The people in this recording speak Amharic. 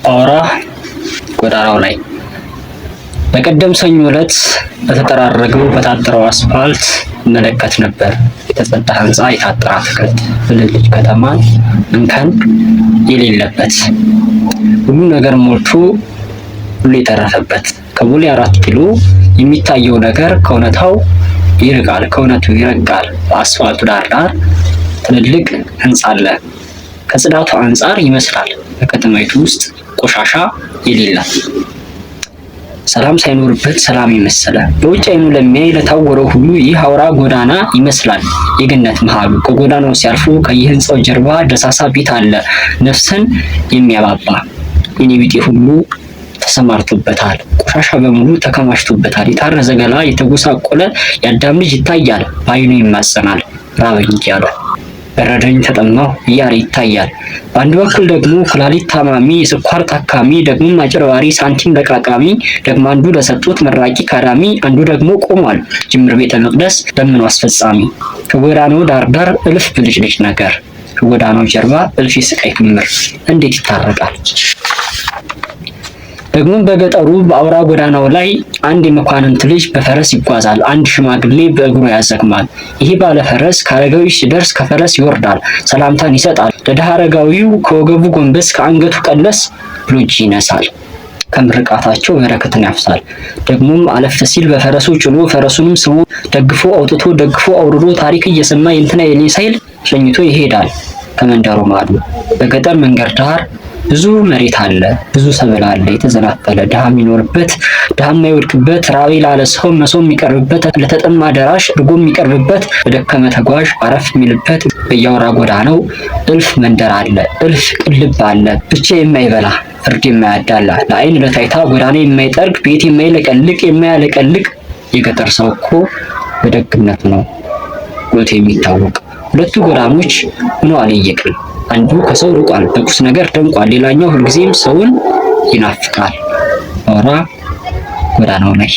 አውራ ጎዳናው ላይ በቀደም ሰኞ ዕለት በተጠራረገው በታጠረው አስፋልት መለከት ነበር። የተጸዳ ህንፃ፣ የታጠረ አትክልት፣ ብልጭልጭ ከተማ እንከን የሌለበት ሁሉ ነገር ሞልቶ ሁሉ የተረፈበት ከቦሌ 4 ኪሎ የሚታየው ነገር ከእውነታው ይርቃል፣ ከእውነቱ ይረቃል። በአስፋልቱ ዳር ትልልቅ ህንፃ አለ። ከጽዳቱ አንጻር ይመስላል በከተማይቱ ውስጥ ቆሻሻ የሌላት ሰላም ሳይኖርበት ሰላም የመሰለ በውጭ አይኑ ለሚያይ ለታወረው ሁሉ ይህ አውራ ጎዳና ይመስላል የገነት መሃሉ። ከጎዳናው ሲያልፉ ከየህንፃው ጀርባ ደሳሳ ቤት አለ ነፍስን የሚያባባ የኔ ቢጤ ሁሉ ተሰማርቶበታል። ቆሻሻ በሙሉ ተከማችቶበታል። የታረዘ ገላ የተጎሳቆለ የአዳም ልጅ ይታያል። በአይኑ ይማጸናል ራበኝ እያለ በረደኝ ተጠማሁ እያለ ይታያል። በአንድ በኩል ደግሞ ኩላሊት ታማሚ፣ የስኳር ታካሚ፣ ደግሞ አጭበርባሪ፣ ሳንቲም ለቃቃሚ፣ ደግሞ አንዱ ለሰጡት መራቂ ካዳሚ፣ አንዱ ደግሞ ቆሟል ጅምር ቤተ መቅደስ ለምኑ አስፈጻሚ። ከጎዳናው ዳር እልፍ ብልጭልጭ ነገር፣ ከጎዳናው ጀርባ እልፍ የስቃይ ክምር እንዴት ይታረቃል? ደግሞ በገጠሩ በአውራ ጎዳናው ላይ አንድ የመኳንንት ልጅ በፈረስ ይጓዛል። አንድ ሽማግሌ በእግሩ ያዘግማል። ይህ ባለ ፈረስ ከአረጋዊ ሲደርስ ከፈረስ ይወርዳል፣ ሰላምታን ይሰጣል። ለድሃ አረጋዊው ከወገቡ ጎንበስ ከአንገቱ ቀለስ ብሎ እጅ ይነሳል። ከምርቃታቸው በረከትን ያፍሳል። ደግሞም አለፍ ሲል በፈረሱ ጭኖ ፈረሱንም ስቦ ደግፎ አውጥቶ ደግፎ አውርዶ ታሪክ እየሰማ የእንትና የኔ ሳይል ሸኝቶ ይሄዳል። ከመንደሩ ማዶ በገጠር መንገድ ዳር ብዙ መሬት አለ፣ ብዙ ሰብል አለ። የተዘናፈለ ድሃ የሚኖርበት ድሃ የማይወድቅበት፣ ራቤ ላለ ሰው መሶብ የሚቀርብበት፣ ለተጠማ ደራሽ እርጎ የሚቀርብበት፣ ለደከመ ተጓዥ አረፍ የሚልበት በየአውራ ጎዳናው እልፍ መንደር አለ፣ እልፍ ቅልብ አለ። ብቻ የማይበላ ፍርድ የማያዳላ ለአይን ለታይታ ጎዳና የማይጠርግ ቤት የማይለቀልቅ የማያለቀልቅ የገጠር ሰው እኮ በደግነቱ ነው ጎልቶ የሚታወቅ። ሁለቱ ጎዳኖች ሆነዋል የየቅል አንዱ ከሰው ርቋል፣ በቁስ ነገር ደምቋል። ሌላኛው ሁልጊዜም ሰውን ይናፍቃል። አውራ ጎዳናው ላይ